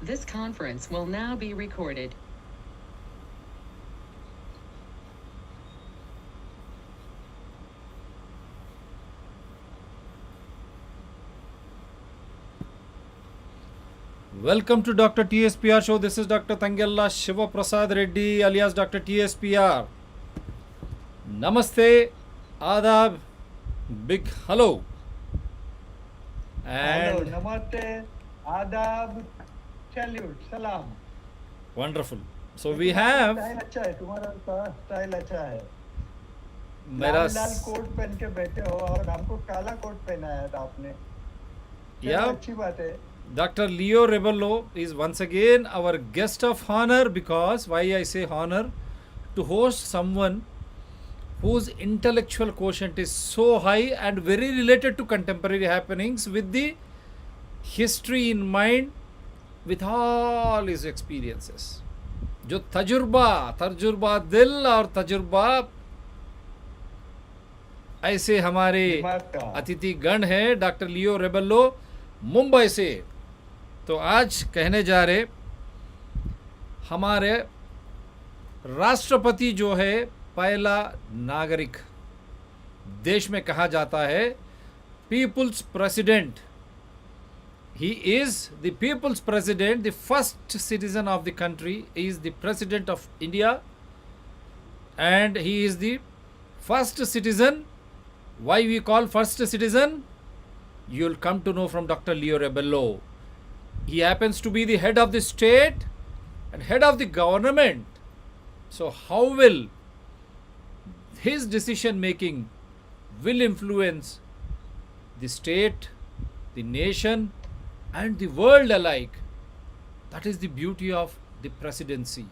This conference will now be recorded. Welcome to Dr. TSPR show. This is Dr. Tangella Shiva Prasad Reddy alias Dr. TSPR. Namaste, Adab, big hello. Hello, And namaste, adab, salute, salam. wonderful. So we लेकिन आपका have style अच्छा है, तुम्हारा style अच्छा है। मेरा लाल लाल coat पहन के बैठे हो और हमको काला कोट पहनाया था आपने। चलो yeah, अच्छी बात है। Dr. Leo Rebello is once again our guest of honor. Because why I say honor? To host someone whose intellectual quotient is so high and very related to contemporary happenings with the history in mind, with all his experiences. जो तजुर्बा दिल और तजुर्बा ऐसे हमारे दिमाग का। अतिथि गण हैं डॉक्टर लियो रेबेल्लो मुंबई से। तो आज कहने जा रहे हमारे राष्ट्रपति जो है पहला नागरिक, देश में कहा जाता है people's president. He is the people's president, the first citizen of the country. He is the president of India and he is the first citizen. Why we call first citizen? You'll come to know from Dr. Leo Rebello. He happens to be the head of the state and head of the government. So how will his decision making will influence the state, the nation and the world alike? That is the beauty of the presidency.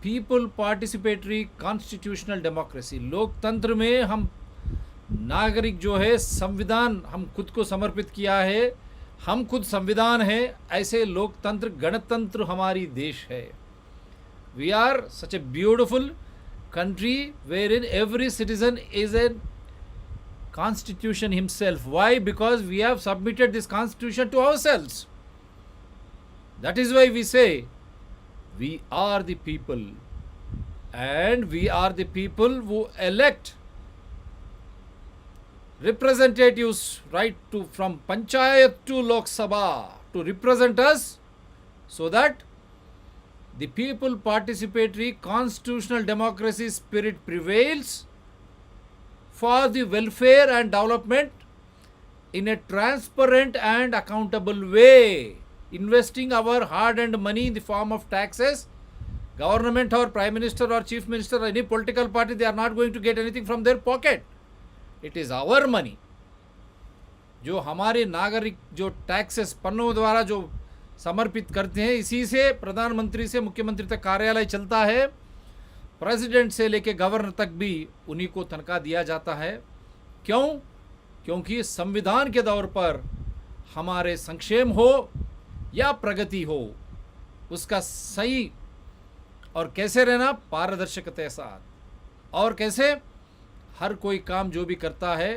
People participatory constitutional democracy. लोकतंत्र में हम नागरिक जो है संविधान हम खुद को समर्पित किया है, हम खुद संविधान है. ऐसे लोकतंत्र गणतंत्र हमारी देश है. We are such a beautiful country wherein every citizen is a constitution himself. Why? Because we have submitted this constitution to ourselves. That is why we say we are the people and we are the people who elect representatives right to from panchayat to Lok Sabha to represent us, so that the people participatory constitutional democracy spirit prevails for the welfare and development in a transparent and accountable way, investing our hard-earned money in the form of taxes. Government or prime minister or chief minister or any political party, they are not going to get anything from their pocket. It is our money. जो हमारे नागरिक जो taxes पन्नों द्वारा जो समर्पित करते हैं, इसी से प्रधानमंत्री से मुख्यमंत्री तक कार्यालय चलता है. प्रेसिडेंट से लेके गवर्नर तक भी उन्हीं को तनख्वाह दिया जाता है. क्यों? क्योंकि संविधान के दौर पर हमारे संक्षेम हो या प्रगति हो, उसका सही और कैसे रहना, पारदर्शिता के साथ. और कैसे हर कोई काम जो भी करता है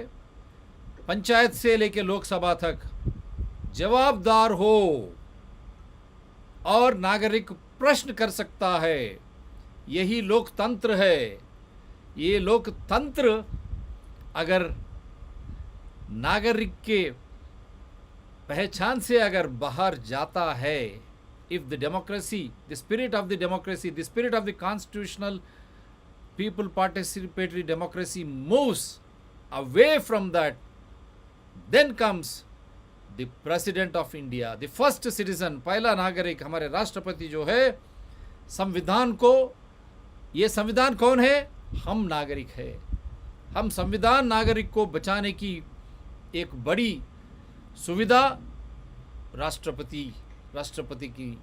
पंचायत से लेके लोकसभा तक जवाबदार हो और नागरिक प्रश्न कर सकता है. यही लोकतंत्र है. ये लोकतंत्र अगर नागरिक के पहचान से अगर बाहर जाता है, if the democracy, the spirit of the democracy, the spirit of the constitutional people participatory democracy moves away from that, then comes the president of India, the first citizen, पहला नागरिक. हमारे राष्ट्रपति जो है संविधान को, ये संविधान कौन है? हम नागरिक है. हम संविधान नागरिक को बचाने की एक बड़ी सुविधा राष्ट्रपति की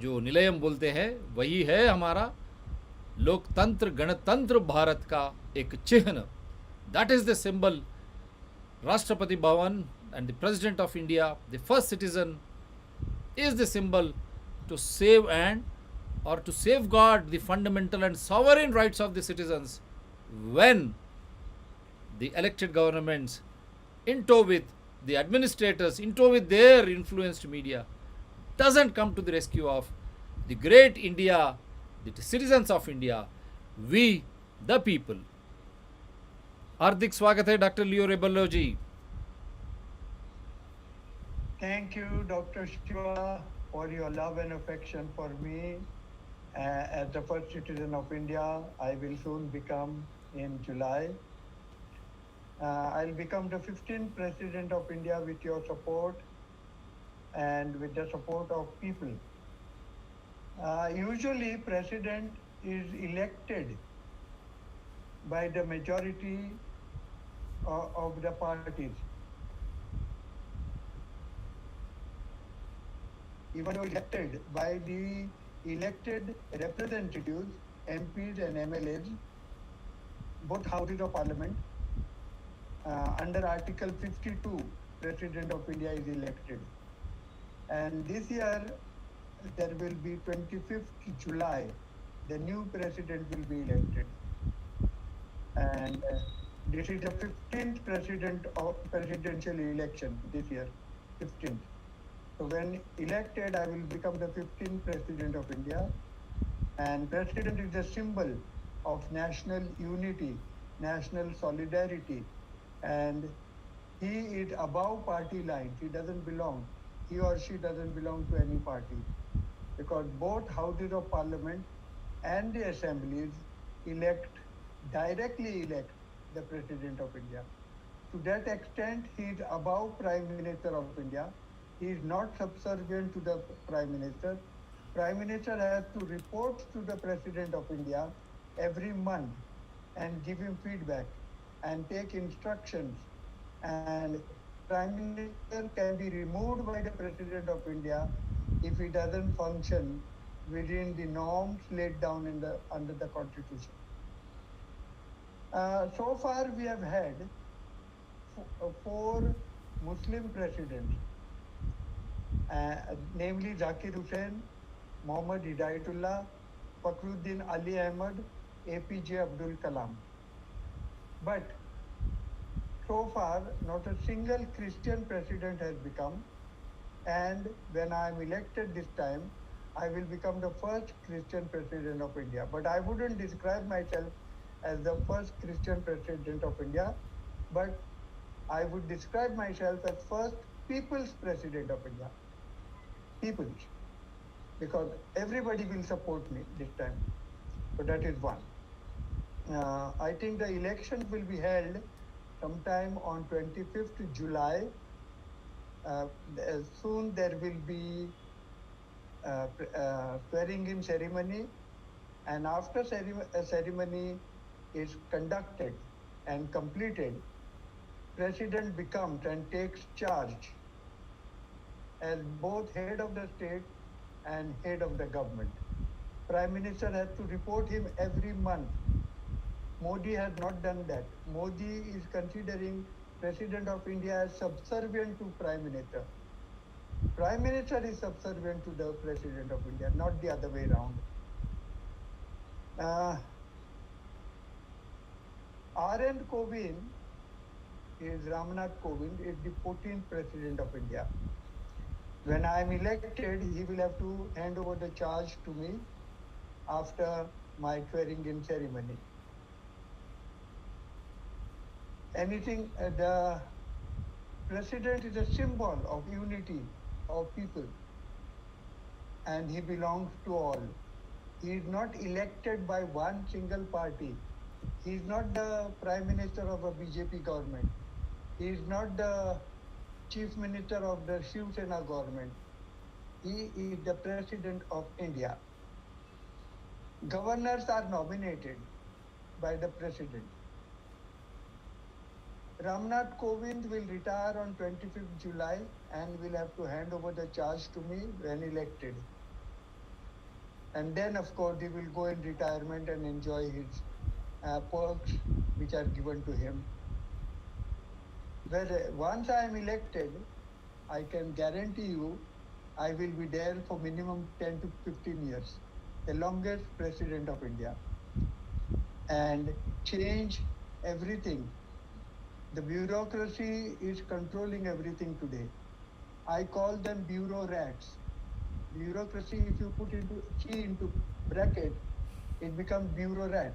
जो निलयम बोलते हैं वही है हमारा लोकतंत्र गणतंत्र भारत का एक चिन्ह. That is the symbol. Rashtrapati Bhavan and the president of India, the first citizen, is the symbol to save and or to safeguard the fundamental and sovereign rights of the citizens when the elected governments in tow with the administrators, in tow with their influenced media, doesn't come to the rescue of the great India, the citizens of India, we the people. हार्दिक स्वागत है doctor Leo Rebelo ji. Thank you, Dr. Shiva, for your love and affection for me. As the first citizen of India, I will soon become in July. I'll become the 15th President of India with your support and with the support of people. Usually, President is elected by the majority of the parties. Even though elected by the elected representatives, MPs and MLAs, both houses of parliament, under Article 52, President of India is elected. And this year, there will be 25th July, the new president will be elected. And this is the 15th presidential election this year, 15th. So when elected, I will become the 15th President of India. And President is a symbol of national unity, national solidarity. And he is above party lines. He or she doesn't belong to any party. Because both houses of parliament and the assemblies directly elect the President of India. To that extent, he is above Prime Minister of India. He is not subservient to the Prime Minister. Prime Minister has to report to the President of India every month and give him feedback and take instructions. And Prime Minister can be removed by the President of India if he doesn't function within the norms laid down under the Constitution. So far, we have had four Muslim presidents, namely Zakir Hussain, Muhammad Hidayatullah, Fakhruddin Ali Ahmad, APJ Abdul Kalam. But so far, not a single Christian president has become. And when I am elected this time, I will become the first Christian president of India. But I wouldn't describe myself as the first Christian president of India, but I would describe myself as first people's president of India. People's. Because everybody will support me this time. So that is one. I think the election will be held sometime on 25th July. Soon there will be swearing in ceremony, and after ceremony is conducted and completed, President becomes and takes charge as both head of the state and head of the government. Prime Minister has to report him every month. Modi has not done that. Modi is considering President of India as subservient to Prime Minister. Prime Minister is subservient to the President of India, not the other way around. R.N. Kovind is Ramnath Kovind, is the 14th President of India. When I am elected, he will have to hand over the charge to me after my swearing in ceremony. The President is a symbol of unity of people, and he belongs to all. He is not elected by one single party. He is not the Prime Minister of a BJP government. He is not the Chief Minister of the Shiv Sena government. He is the President of India. Governors are nominated by the President. Ramnath Kovind will retire on 25th July and will have to hand over the charge to me when elected. And then, of course, he will go in retirement and enjoy his perks which are given to him. But once I am elected, I can guarantee you I will be there for minimum 10 to 15 years, the longest President of India, and change everything. The bureaucracy is controlling everything today. I call them bureau rats. Bureaucracy, if you put into C into bracket, it becomes bureau rat.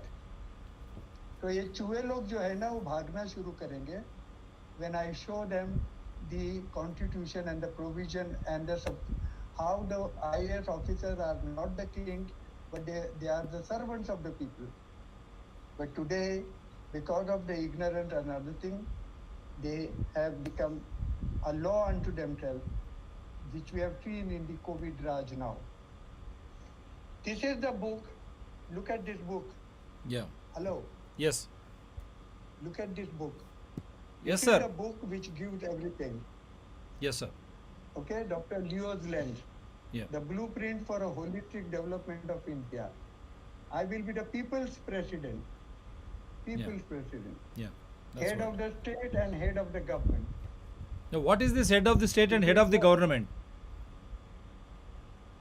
तो ये चूहे लोग जो है ना वो भागना शुरू करेंगे when I show them the constitution and the provision and the how the IAS officers are not the king, but they are the servants of the people. But today, because of the ignorance and other thing, they have become a law unto themselves, which we have seen in the COVID Raj now. This is the book. Look at this book. Yeah. Hello. Yes. Look at this book. Yes, This is sir. the book which gives everything. Yes, sir. Okay, Dr. Leo's Lens. Yeah. The blueprint for a holistic development of India. I will be the people's president. People's president. Yeah. That's Head what. of the state and head of the government. Now, what is this head of the state and head of the government?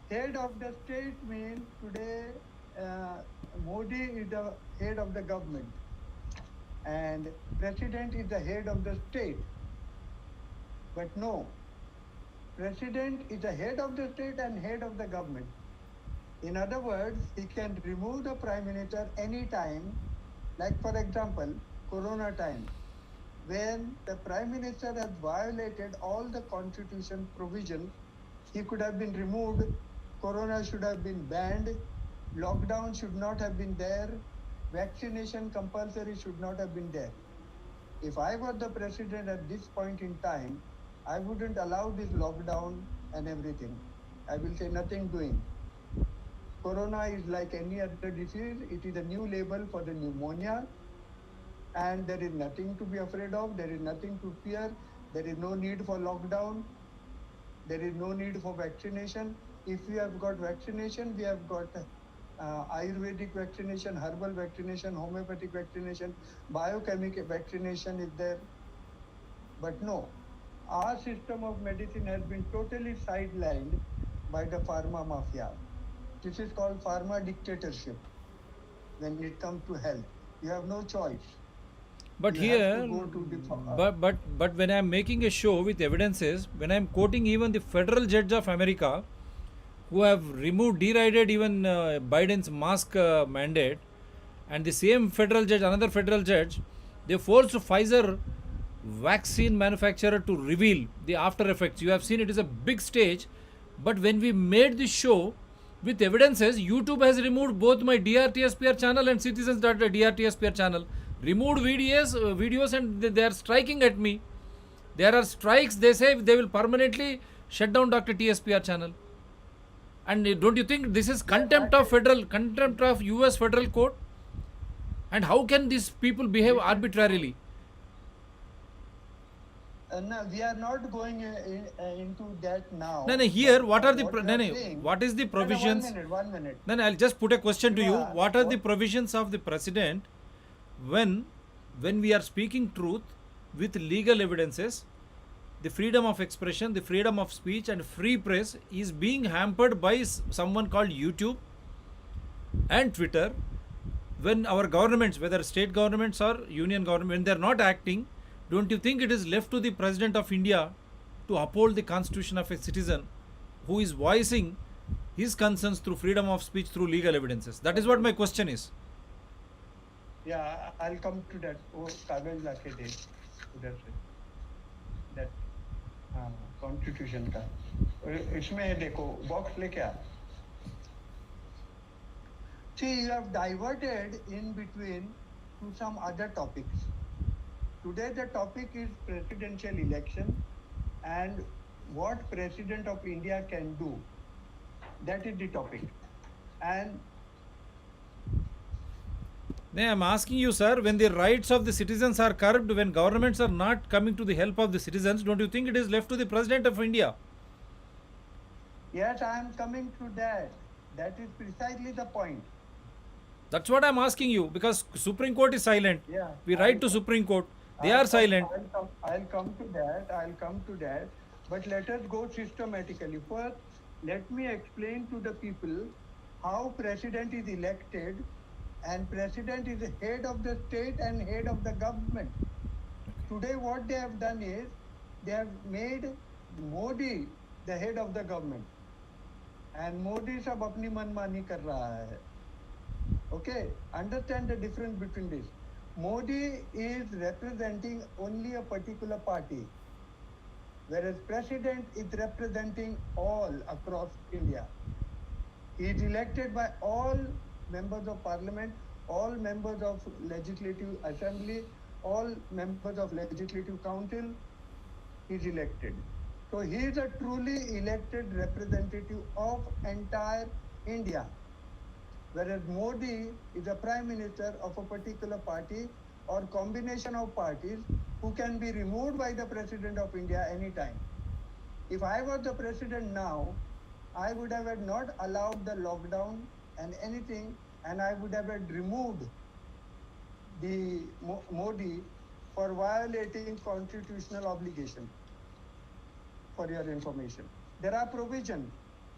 Head of the state means today Modi is the head of the government and president is the head of the state. But no, president is the head of the state and head of the government. In other words, he can remove the prime minister anytime, like for example, Corona time, when the prime minister has violated all the constitution provisions, he could have been removed, Corona should have been banned, lockdown should not have been there, vaccination compulsory should not have been there. If I were the president at this point in time, I wouldn't allow this lockdown and everything. I will say nothing doing. Corona is like any other disease. It is a new label for the pneumonia. And there is nothing to be afraid of. There is nothing to fear. There is no need for lockdown. There is no need for vaccination. If we have got vaccination, we have got Ayurvedic vaccination, herbal vaccination, homeopathic vaccination, biochemical vaccination is there. But no, our system of medicine has been totally sidelined by the pharma mafia. This is called pharma dictatorship. When it comes to health, you have no choice. But You here, have to go to the, but when I am making a show with evidences, when I am quoting even the federal judge of America, who have removed, derided even Biden's mask mandate, and the same federal judge, another federal judge, they forced Pfizer vaccine manufacturer to reveal the after effects. You have seen it is a big stage, but when we made this show with evidences, YouTube has removed both my DRTSPR channel and Citizens DRTSPR channel. Removed videos, and they are striking at me. There are strikes. They say they will permanently shut down Dr. TSPR channel. And don't you think this is contempt of US federal court? And how can these people behave arbitrarily? no, we are not going into that now. No, here what are the What we are saying- what is the No, provisions? no, 1 minute. Then I'll just put a question to you. Yeah, What are the what- provisions of the president when we are speaking truth with legal evidences? The freedom of expression, the freedom of speech, and free press is being hampered by someone called YouTube and Twitter. When our governments, whether state governments or union government, when they are not acting, don't you think it is left to the President of India to uphold the constitution of a citizen who is voicing his concerns through freedom of speech through legal evidences? That is what my question is. Yeah, I'll come to that. वो कागज लाके दे उधर से that constitution का इसमें देखो box लेके आ. See, you have diverted in between to some other topics. Today the topic is presidential election and what President of India can do. That is the topic. And I am asking you, sir, when the rights of the citizens are curbed, when governments are not coming to the help of the citizens, don't you think it is left to the President of India? yes, I am coming to that. That is precisely the point. That's what I am asking you, because Supreme Court is silent. Yeah. We write to Supreme Court. They I'll are come- silent. I'll come to that. I'll come to that. But let us go systematically. First, let me explain to the people how president is elected, and president is the head of the state and head of the government. Today, what they have done is they have made Modi the head of the government, and Modi सब अपनी मनमानी कर रहा है. Okay, understand the difference between this. Modi is representing only a particular party, whereas President is representing all across India. He is elected by all members of parliament, all members of legislative assembly, all members of legislative council. He is elected. So he is a truly elected representative of entire India. Whereas Modi is a prime minister of a particular party or combination of parties who can be removed by the president of India anytime. If I was the president now, I would have had not allowed the lockdown and anything, and I would have had removed the Modi for violating constitutional obligation. For your information, there are provisions,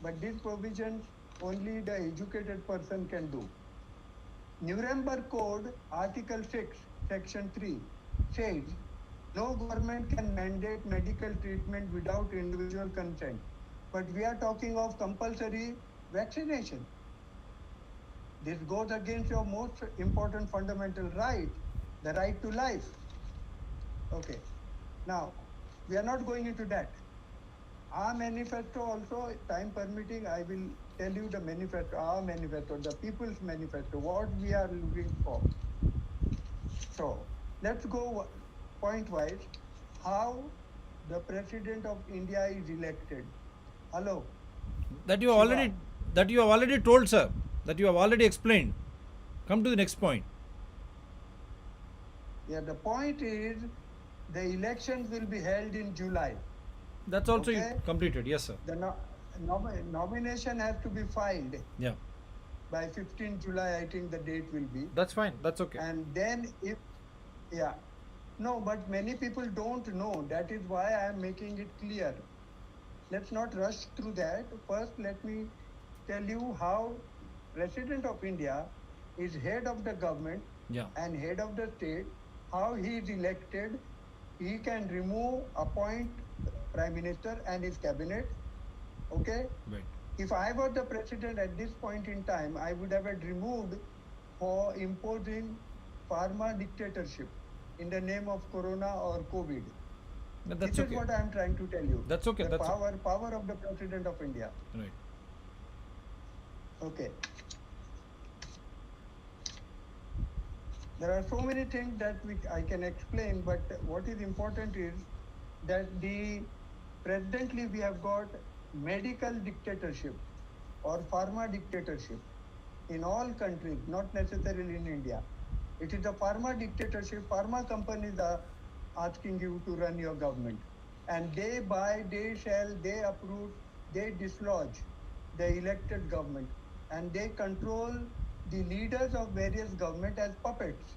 but these provisions only the educated person can do. Nuremberg Code, Article 6, Section 3 says no government can mandate medical treatment without individual consent. But we are talking of compulsory vaccination. This goes against your most important fundamental right, the right to life. Okay. Now, we are not going into that. Our manifesto also, time permitting, I will tell you the manifesto, our manifesto, the people's manifesto, what we are looking for. So, let's go point-wise, how the President of India is elected. Hello? That you have Shiva. already that you have already told, sir. That you have already explained. Come to the next point. Yeah, the point is, the elections will be held in July. That's also you Okay. completed. Yes, sir. The nomination has to be filed Yeah. by 15 July, I think the date will be. That's fine. That's okay. And then if, yeah, no, but many people don't know. That is why I am making it clear. Let's not rush through that. First, let me tell you how President of India is head of the government Yeah. and head of the state, how he is elected. He can remove, appoint Prime Minister and his cabinet. Okay? Right. If I were the president at this point in time, I would have had removed for imposing pharma dictatorship in the name of Corona or COVID. But that's This okay. is what I am trying to tell you. That's okay. The That's power of the President of India. right. Okay. There are so many things that I can explain, but what is important is that presently we have got medical dictatorship or pharma dictatorship in all countries, not necessarily in India. It is a pharma dictatorship. Pharma companies are asking you to run your government. And they buy, they sell, they approve, they dislodge the elected government. And they control the leaders of various government as puppets.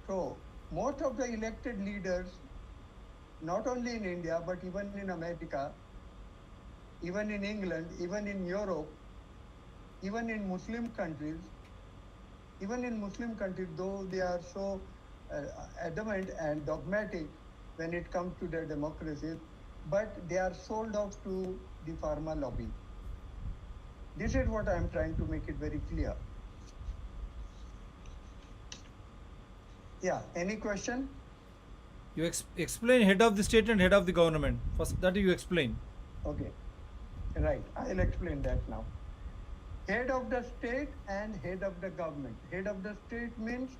So, most of the elected leaders, not only in India, but even in America, even in England, even in Europe, even in Muslim countries, though they are so adamant and dogmatic when it comes to their democracies, but they are sold off to the pharma lobby. This is what I am trying to make it very clear. Yeah, any question? You explain head of the state and head of the government. First, that you explain. Okay, right, I'll explain that now. Head of the state and head of the government. Head of the state means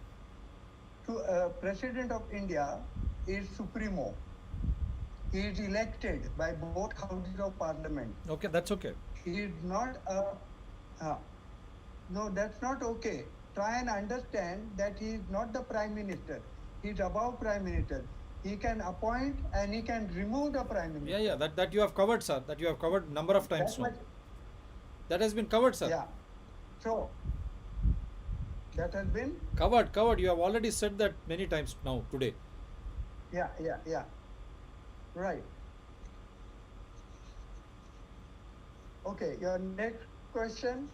President of India is supremo. He is elected by both houses of parliament. Okay, that's okay. He is not no, that's not okay. Try and understand that he is not the prime minister. He is above prime minister. He can appoint and he can remove the prime minister. Yeah, that you have covered, sir. That you have covered number of times That now. much- That has been covered, sir. Yeah. So that has been Covered. You have already said that many times now today. yeah. Right. Okay, your next question.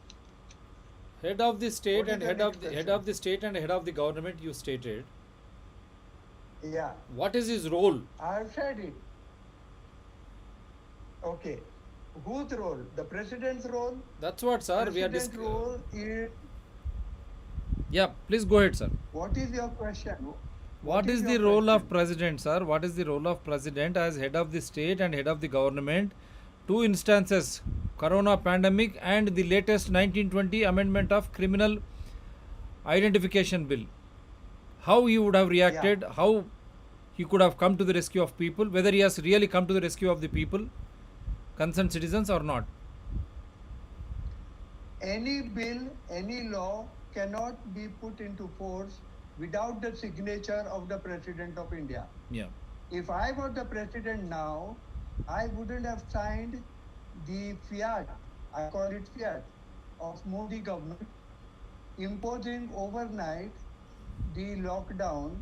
Head of the state What is and the head next of the question? state and head of the government. You stated. Yeah, What is his role? I've said it. Okay. Whose role? The president's role? That's what, sir. We are President role is, Yeah, please go ahead, sir. what is your question? What is your the role of question? president, sir? What is the role of president as head of the state and head of the government? Two instances: Corona pandemic and the latest 1920 amendment of criminal identification bill. How he would have reacted? How he could have come to the rescue of people? Whether he has really come to the rescue of the people, concerned citizens, or not? Any bill, any law cannot be put into force without the signature of the President of India. Yeah. If I were the president now, I wouldn't have signed the fiat, I call it fiat, of Modi government imposing overnight the lockdown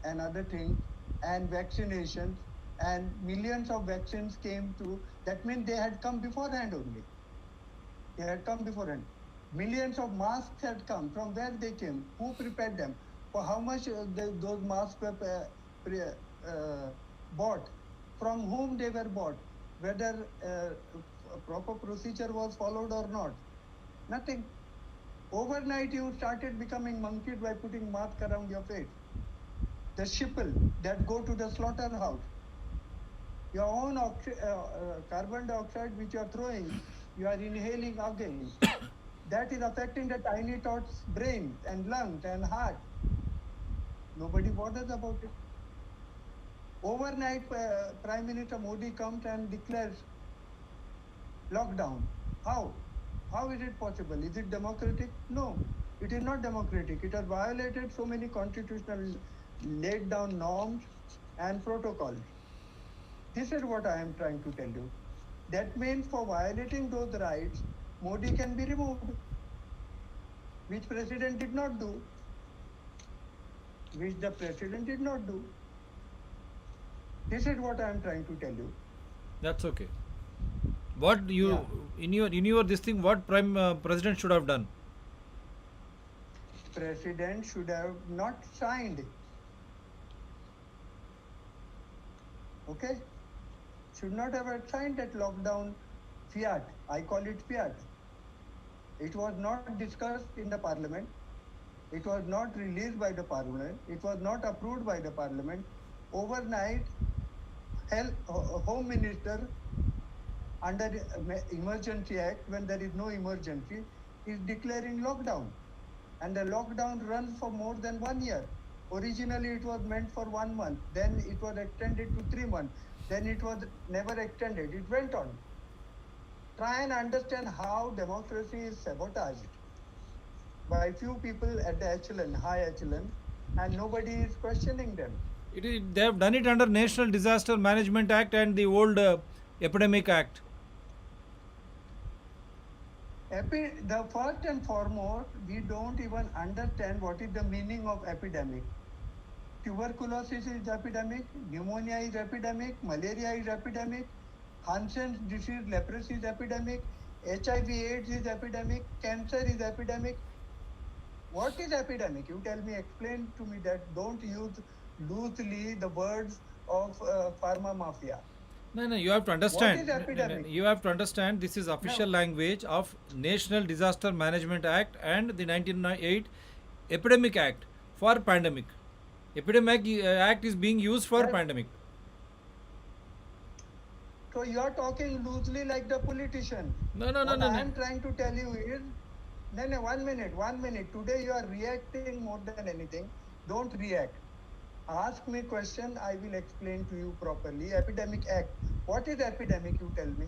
and other things and vaccinations, and millions of vaccines came to. That means they had come beforehand only. They had come beforehand. Millions of masks had come. From where they came? Who prepared them? For how much those masks were bought? From whom they were bought? Whether a proper procedure was followed or not? Nothing. Overnight you started becoming monkeys by putting mask around your face. The sheeple that go to the slaughterhouse. Your own carbon dioxide which you are throwing, you are inhaling again. That is affecting the tiny tots' brain and lungs and heart. Nobody bothers about it. Overnight, Prime Minister Modi comes and declares lockdown. How? How is it possible? Is it democratic? No, it is not democratic. It has violated so many constitutional laid down norms and protocols. This is what I am trying to tell you. That means for violating those rights, Modi can be removed, which president did not do. Which the president did not do. This is what I am trying to tell you. That's okay. What you in your this thing? What president should have done? President should have not signed. Okay? Should not have signed that lockdown fiat. I call it fiat. It was not discussed in the parliament. It was not released by the parliament. It was not approved by the parliament. Overnight, Home Minister under the Emergency Act, when there is no emergency, is declaring lockdown. And the lockdown runs for more than 1 year. Originally, it was meant for 1 month. Then it was extended to 3 months. Then it was never extended. It went on. Try and understand how democracy is sabotaged by few people at the echelon, high echelon, and nobody is questioning them. They have done it under National Disaster Management Act and the old Epidemic Act. The first and foremost, we don't even understand what is the meaning of epidemic. Tuberculosis is epidemic, pneumonia is epidemic, malaria is epidemic, Hansen's disease, leprosy is epidemic, HIV/AIDS is epidemic, cancer is epidemic. What is epidemic? You tell me, explain to me that. Don't use loosely the words of pharma mafia. No, you have to understand. What is epidemic? You have to understand this is official language of National Disaster Management Act and the 1998 Epidemic Act for pandemic. Epidemic Act is being used for pandemic. So you are talking loosely like the politician. No. What I am trying to tell you is, no, 1 minute. Today you are reacting more than anything. Don't react. Ask me question, I will explain to you properly. Epidemic Act. What is epidemic, you tell me?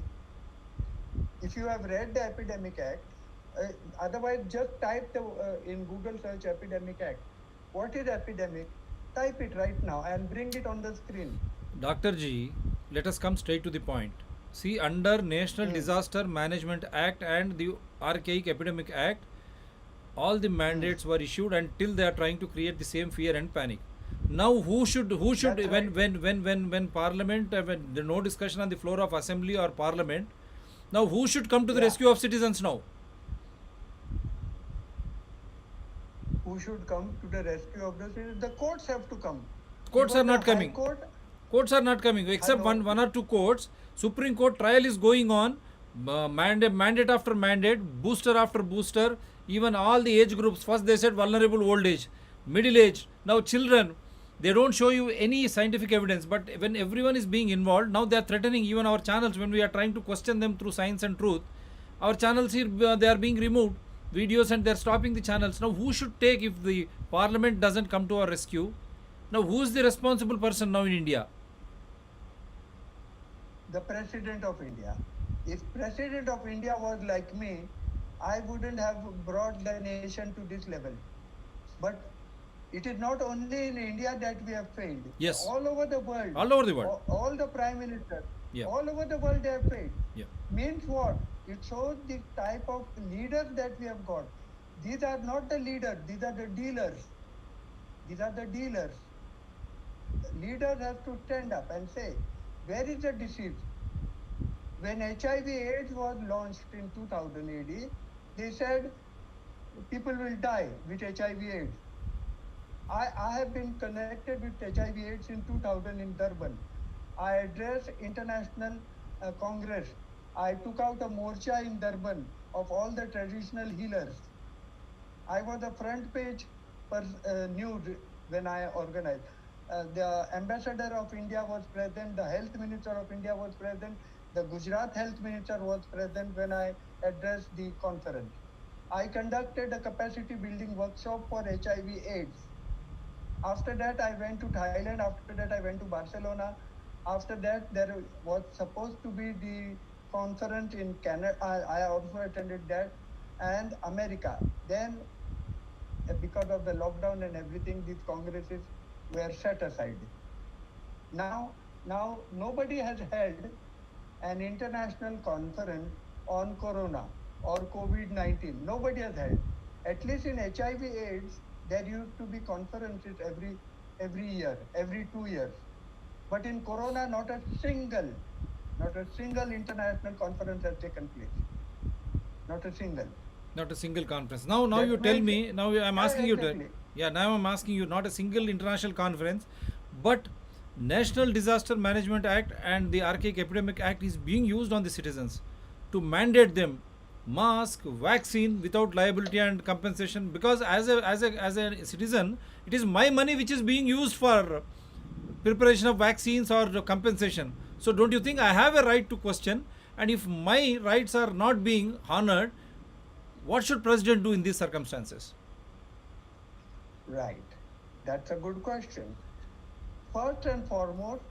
If you have read the Epidemic Act, otherwise just type in Google search Epidemic Act. What is epidemic? Type it right now and bring it on the screen. Dr. G, let us come straight to the point. See, under National Disaster Management Act and the archaic Epidemic Act, all the mandates were issued until they are trying to create the same fear and panic. Now, who should That's when Parliament, when there no discussion on the floor of Assembly or Parliament, now who should come to the rescue of citizens now? Who should come to the rescue of the citizens? The courts have to come. Courts Even are not the High coming. Court, Courts are not coming, except Hello. one or two courts. Supreme Court trial is going on. mandate after mandate, booster after booster, even all the age groups. First they said vulnerable old age, middle age, now children. They don't show you any scientific evidence, but when everyone is being involved, now they are threatening even our channels when we are trying to question them through science and truth. Our channels here, they are being removed, videos, and they're stopping the channels. Now, who should take if the parliament doesn't come to our rescue? Now, who is the responsible person now in India? The President of India. If President of India was like me, I wouldn't have brought the nation to this level. But it is not only in India that we have failed. Yes. All over the world. All over the world. All the prime ministers. Yeah. All over the world they have failed. Yeah. Means what? It shows the type of leaders that we have got. These are not the leaders, these are the dealers. These are the dealers. Leaders have to stand up and say, where is the disease? When HIV AIDS was launched in 2000 AD, they said people will die with HIV AIDS. I have been connected with HIV AIDS in 2000 in Durban. I addressed international congress. I took out a morcha in Durban of all the traditional healers. I was a front page news when I organized. The ambassador of India was present, the health minister of India was present, the Gujarat health minister was present when I addressed the conference. I conducted a capacity building workshop for HIV AIDS. After that, I went to Thailand. After that, I went to Barcelona. After that, there was supposed to be the conference in Canada. I also attended that, and America. Then, because of the lockdown and everything, these congresses were set aside. Now nobody has held an international conference on corona or COVID-19. Nobody has held. At least in HIV/AIDS, there used to be conferences every year, every 2 years. But in corona, not a single international conference has taken place. Not a single. Not a single conference. Now That you tell means- me. Now I'm asking you to. Exactly. Yeah. Now I'm asking you. Not a single international conference, but National Disaster Management Act and the Archaic Epidemic Act is being used on the citizens to mandate them mask, vaccine without liability and compensation. Because as a citizen, it is my money which is being used for preparation of vaccines or compensation. So don't you think I have a right to question? And if my rights are not being honored, what should president do in these circumstances? Right. That's a good question. First and foremost,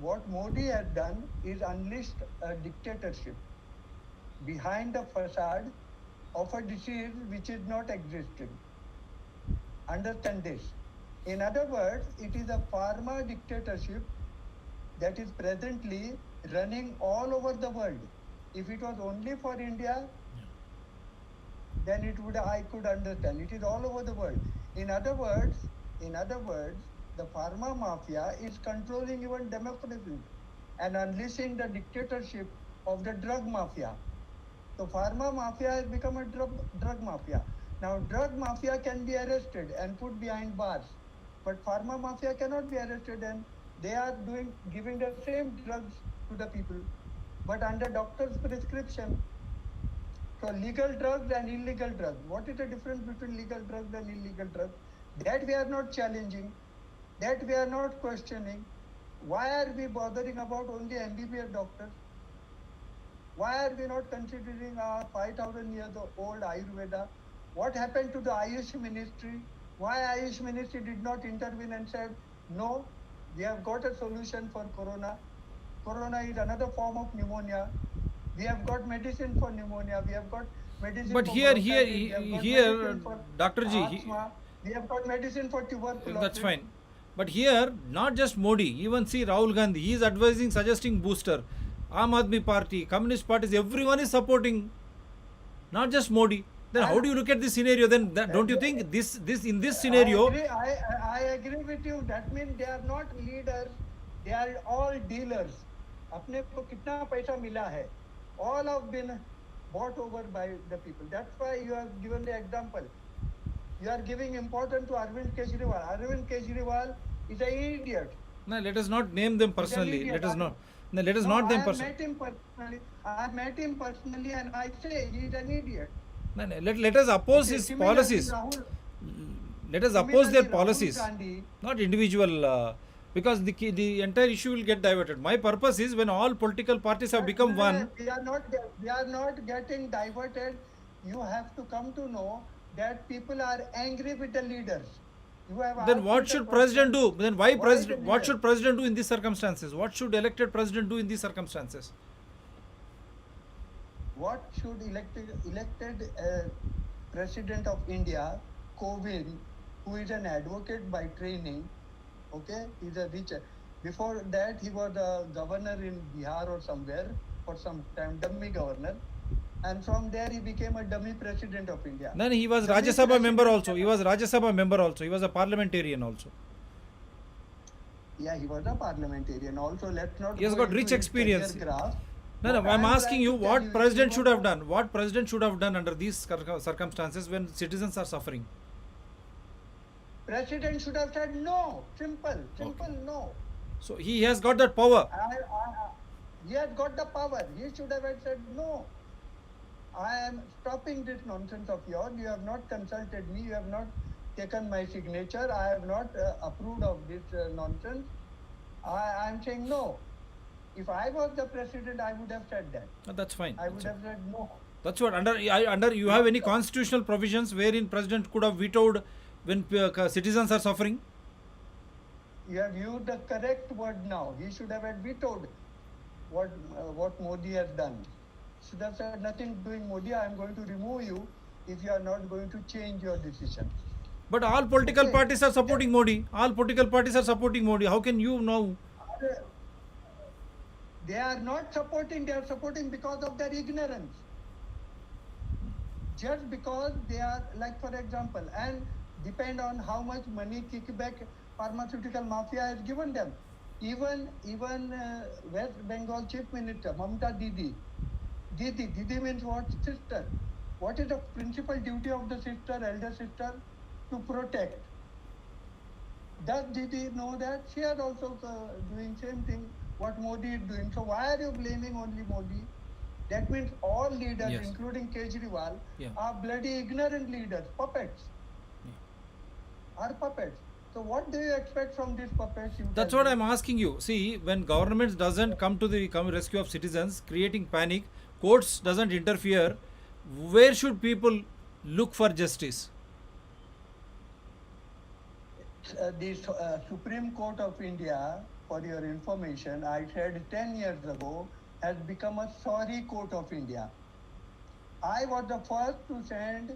what Modi has done is unleashed a dictatorship behind the facade of a disease which is not existing. Understand this. In other words, it is a pharma dictatorship that is presently running all over the world. If it was only for India, then I could understand. It is all over the world. In other words, the pharma mafia is controlling even democracy and unleashing the dictatorship of the drug mafia. So pharma mafia has become a drug mafia. Now drug mafia can be arrested and put behind bars, but pharma mafia cannot be arrested, and they are giving the same drugs to the people, but under doctor's prescription. So legal drugs and illegal drugs. What is the difference between legal drugs and illegal drugs? That we are not challenging, that we are not questioning. Why are we bothering about only MBBS doctors? Why are we not considering our 5,000 years old Ayurveda? What happened to the Ayush ministry? Why Ayush ministry did not intervene and said, no, we have got a solution for corona. Corona is another form of pneumonia. We have got medicine for pneumonia. We have got medicine But for here, bronchitis. We have got medicine for Dr. Ji, asthma. We have got medicine for tuberculosis. that's fine. But here, not just Modi, even see Rahul Gandhi, he is advising, suggesting booster. Aam Aadmi Party, Communist parties, everyone is supporting, not just Modi. Then how do you look at this scenario? Then don't you think this in this scenario? I agree with you. That means they are not leaders. They are all dealers. अपने को कितना पैसा मिला है? All have been bought over by the people. That's why you have given the example. You are giving importance to Arvind Kejriwal. Arvind Kejriwal is an idiot. No, let us not name them personally. idiot. Let us not. No, let us No, not I them have person. met him personally. I have met him personally, and I say he is an idiot. No, no, let us oppose Okay, his similarly, policies. Let us oppose their Rahul policies, Gandhi. not individual. Because the entire issue will get diverted. My purpose is when all political parties have become No, one, we are not getting diverted. You have to come to know that people are angry with the leaders. You have then asked me what the should president question, do? Then why why the president? What leaders? should president do in these circumstances? What should elected president do in these circumstances? What should elected president of India, Kovind, who is an advocate by training, okay, he's a rich. Before that, he was a governor in Bihar or somewhere for some time, dummy governor, and from there he became a dummy president of India. Then he was Dummy Rajya Sabha member president also. He was Rajya Sabha member also. He was a parliamentarian also. Yeah, he was a parliamentarian. Also, let's not. He has go got into rich his experience. career graph. No, no. What I'm I am asking trying you to tell what is president he should was have done. What president should have done under these circumstances when citizens are suffering? President should have said no. Simple, no. So he has got that power. He has got the power. He should have said no. I am stopping this nonsense of yours. You have not consulted me. You have not taken my signature. I have not approved of this nonsense. I am saying no. If I was the president, I would have said that. That's fine. I would have said no. That's what under you have any constitutional provisions wherein president could have vetoed when citizens are suffering? You have used the correct word now. He should have vetoed what Modi has done. Should have said nothing doing Modi. I am going to remove you if you are not going to change your decision. But all political Okay. parties are supporting Modi. All political parties are supporting Modi. How can you know? They are not supporting. They are supporting because of their ignorance. Just because they are, like for example, and depend on how much money kickback pharmaceutical mafia has given them. Even West Bengal Chief Minister Mamta Didi means what? Sister. What is the principal duty of the sister, elder sister? To protect. Does Didi know that? She is also doing same thing what Modi is doing. So why are you blaming only Modi? That means all leaders, Yes. including Kejriwal, Yeah. are bloody ignorant leaders, puppets. Are puppets. So what do you expect from these puppets? That's what I'm asking you. See, when government doesn't come to the rescue of citizens, creating panic, courts doesn't interfere, where should people look for justice? The Supreme Court of India, for your information, I said 10 years ago, has become a sorry court of India. I was the first to send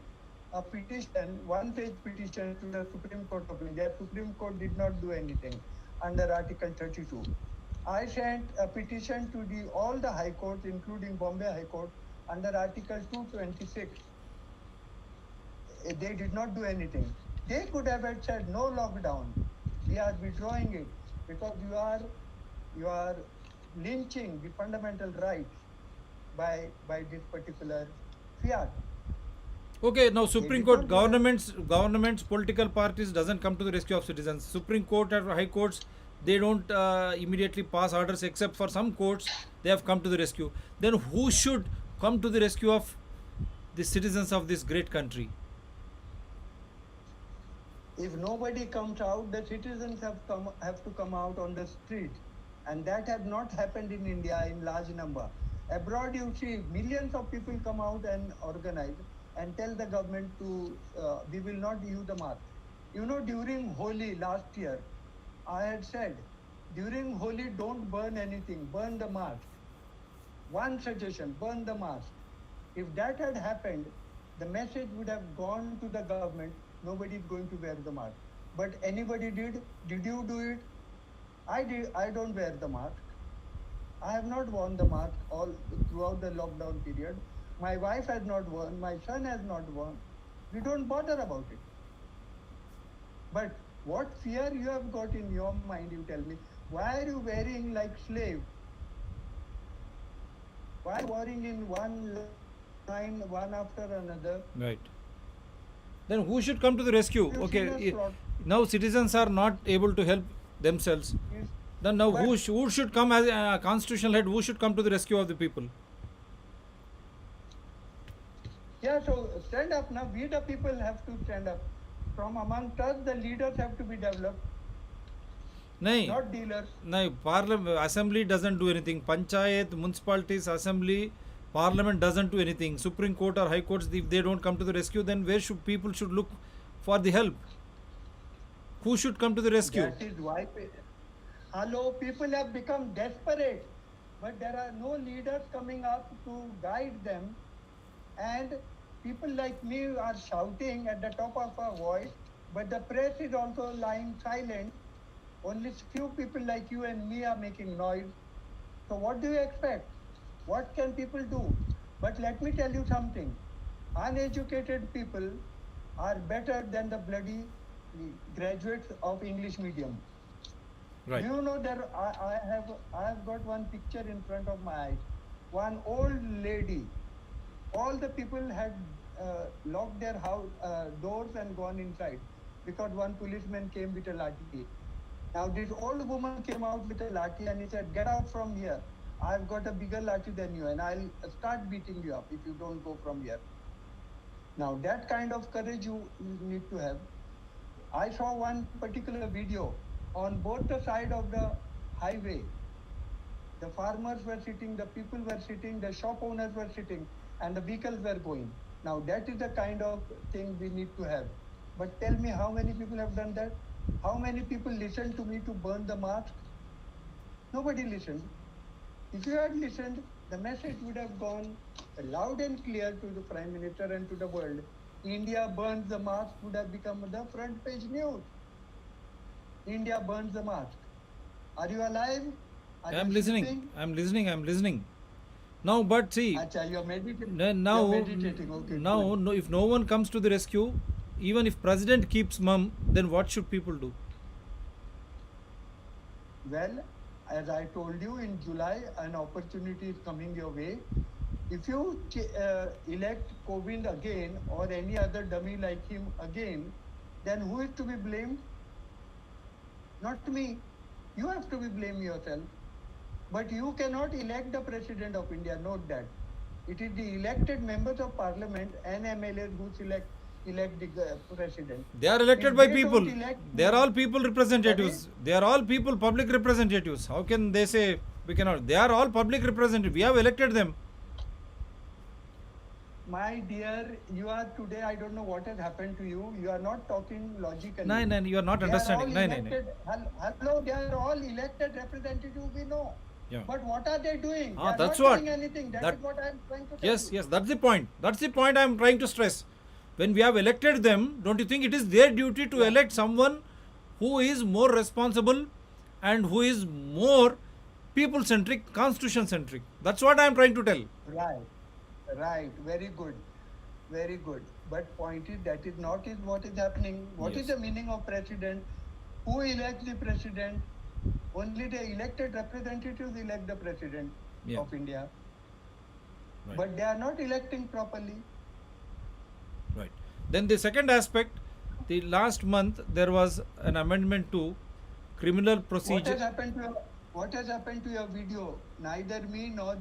a petition, one-page petition to the Supreme Court of India. Supreme Court did not do anything under Article 32. I sent a petition to all the high courts, including Bombay High Court, under Article 226. They did not do anything. They could have said no lockdown. We are withdrawing it because you are lynching the fundamental rights by this particular fiat. Okay, now Supreme did Court, not do that. governments, political parties doesn't come to the rescue of citizens. Supreme Court or High Courts, they don't immediately pass orders except for some courts, they have come to the rescue. Then who should come to the rescue of the citizens of this great country? If nobody comes out, the citizens have to come out on the street, and that has not happened in India in large number. Abroad, you see millions of people come out and organize and tell the government to we will not use the mask. You know, during Holi last year, I had said during Holi don't burn anything, burn the mask. One suggestion: burn the mask. If that had happened, the message would have gone to the government. Nobody is going to wear the mask. But anybody did? Did you do it? I did. I don't wear the mask. I have not worn the mask all throughout the lockdown period. My wife has not worn. My son has not worn. We don't bother about it. But what fear you have got in your mind? You tell me. Why are you wearing like slave? Why wearing in one line, one after another? Right. Then who should come to the rescue? You've Okay, seen us lot. now citizens are not able to help themselves. Then now But- who should come as a constitutional head? Who should come to the rescue of the people? Yeah, so stand up now. We the people have to stand up. From amongst us, the leaders have to be developed, Nahi. not dealers. No, Parliament, Assembly doesn't do anything. Panchayat, municipalities, Assembly, Parliament doesn't do anything. Supreme Court or High Courts, if they don't come to the rescue, then where should people should look for the help? Who should come to the rescue? That is why, hello, people have become desperate, but there are no leaders coming up to guide them, and people like me are shouting at the top of our voice, but the press is also lying silent. Only few people like you and me are making noise. So what do you expect? What can people do? But let me tell you something. Uneducated people are better than the bloody graduates of English medium. Right. You know there I have got one picture in front of my eyes. One old lady. All the people had locked their house doors and gone inside because one policeman came with a lathi. Now this old woman came out with a lathi and he said, "Get out from here. I've got a bigger lathi than you, and I'll start beating you up if you don't go from here." Now that kind of courage you need to have. I saw one particular video on both the side of the highway. The farmers were sitting, the people were sitting, the shop owners were sitting, and the vehicles were going. Now that is the kind of thing we need to have. But tell me how many people have done that? How many people listened to me to burn the mask? Nobody listened. If you had listened, the message would have gone loud and clear to the Prime Minister and to the world. India burns the mask would have become the front page news. India burns the mask. Are you alive? Are I'm you listening. sleeping? I'm listening. I'm listening. Now, but see, Acha, you are meditating. now, You are meditating. Okay, now, good. no, if no one comes to the rescue, even if president keeps mum, then what should people do? Well, as I told you, in July, an opportunity is coming your way. If you elect Kovind again or any other dummy like him again, then who is to be blamed? Not me. You have to be blamed yourself. But you cannot elect the President of India, note that. It is the elected members of Parliament and MLAs who elect the President. They are elected If by they people. don't elect They are me- all people representatives. Sorry? They are all people, public representatives. How can they say we cannot? They are all public representatives. We have elected them. My dear, you are today, I don't know what has happened to you. You are not talking logically. No, no, you are not They understanding. all No, no, no. elected, hello, they are all elected representatives, we know. Yeah. But what are they doing? Ah, they are that's not what. doing anything. That That- is what I am trying to tell Yes, you. yes, that's the point. That's the point I am trying to stress. When we have elected them, don't you think it is their duty to elect someone who is more responsible and who is more people centric, constitution centric? That's what I am trying to tell. Right, very good. Very good. But point is that is not is what is happening. What is Yes. the meaning of president? Who elects the president? Only the elected representatives elect the president Yeah. of India. Right. But they are not electing properly. Right. Then the second aspect, the last month there was an amendment to criminal What procedure. has happened to your video? Neither me nor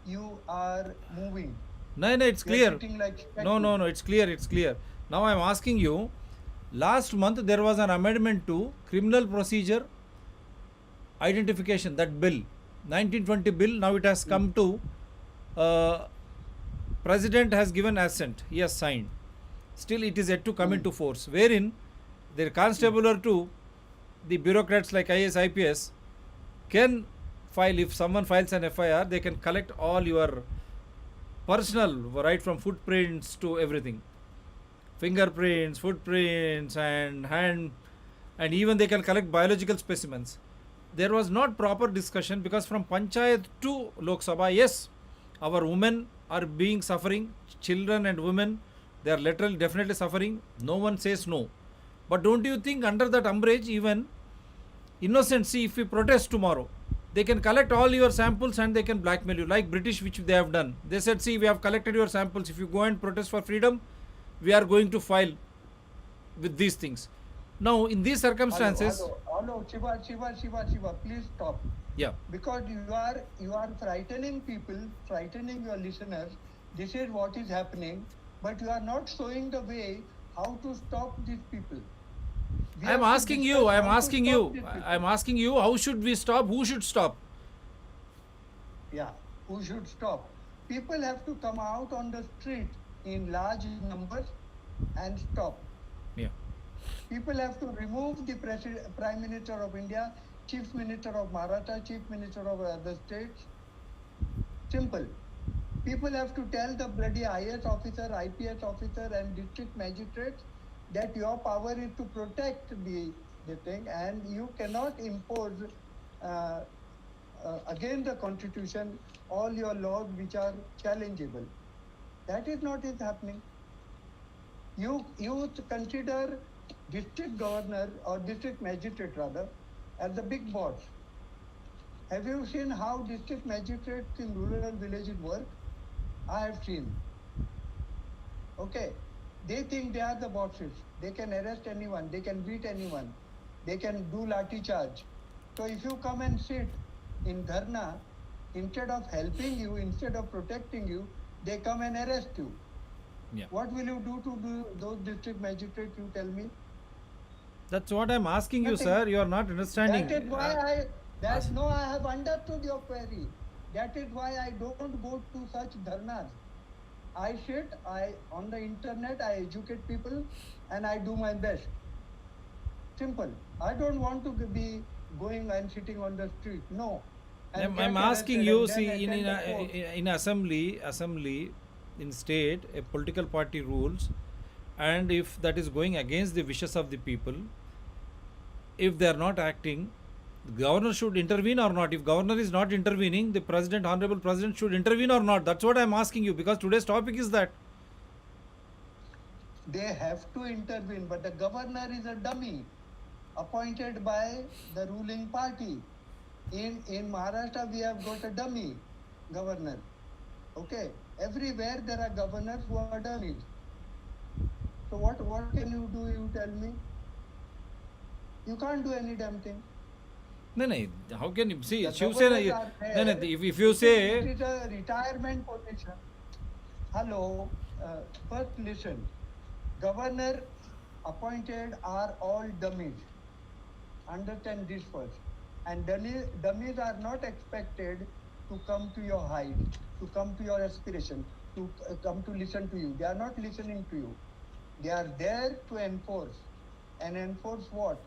you are moving. No, no, it's You are clear. sitting like No, no, no, it's clear, it's clear. Now I am asking you, last month there was an amendment to criminal procedure identification, that bill, 1920 bill, now it has come to, President has given assent, he has signed. Still it is yet to come into force, wherein the constable or two, the bureaucrats like IAS, IPS, can file, if someone files an FIR, they can collect all your personal, right from footprints to everything, fingerprints, footprints, and hand, and even they can collect biological specimens. There was not proper discussion because from Panchayat to Lok Sabha, yes, our women are being suffering, children and women, they are literally definitely suffering. No one says no. But don't you think under that umbrage, even innocent, see, if we protest tomorrow, they can collect all your samples and they can blackmail you, like British, which they have done. They said, see, we have collected your samples. If you go and protest for freedom, we are going to file with these things. Now, in these circumstances, Hello, Shiva, please stop. Yeah. Because you are frightening people, frightening your listeners. This is what is happening, but you are not showing the way how to stop these people. We I'm have to asking discuss you, I'm how to asking stop you, these people. I'm asking you, how should we stop? Who should stop? Yeah, who should stop? People have to come out on the street in large numbers and stop. Yeah. People have to remove the Prime Minister of India, Chief Minister of Maharashtra, Chief Minister of other states. Simple. People have to tell the bloody IS officer, IPS officer, and district magistrates that your power is to protect the thing, and you cannot impose against the constitution all your laws which are challengeable. That is not is happening. You consider district governor or district magistrate rather as the big boss. Have you seen how district magistrates in rural villages work? I have seen. Okay. They think they are the bosses. They can arrest anyone. They can beat anyone. They can do lathi charge. So if you come and sit in dharna, instead of helping you, instead of protecting you, they come and arrest you. Yeah. What will you do those district magistrates, you tell me? That's what I'm asking you, Nothing. sir. You are not understanding. That is why I have understood your query. That is why I don't go to such dharnas. I sit, on the internet, I educate people, and I do my best. Simple. I don't want to be going and sitting on the street. No. And I'm get asking arrested you, and then see, attend the court. in assembly, in state, a political party rules, and if that is going against the wishes of the people, if they are not acting, the governor should intervene or not. If governor is not intervening, the president, honorable president, should intervene or not. That's what I'm asking you, because today's topic is that. They have to intervene, but the governor is a dummy appointed by the ruling party. In Maharashtra, we have got a dummy governor. Okay, everywhere there are governors who are dummies. So what can you do? You tell me. You can't do any damn thing. No, how can you see? The Shiv governors Sena, are there. if you say, It is a retirement position. Hello, first listen. Governor appointed are all dummies. Understand this first. And dummies are not expected to come to your height, to come to your aspiration, to come to listen to you. They are not listening to you. They are there to enforce. And enforce what?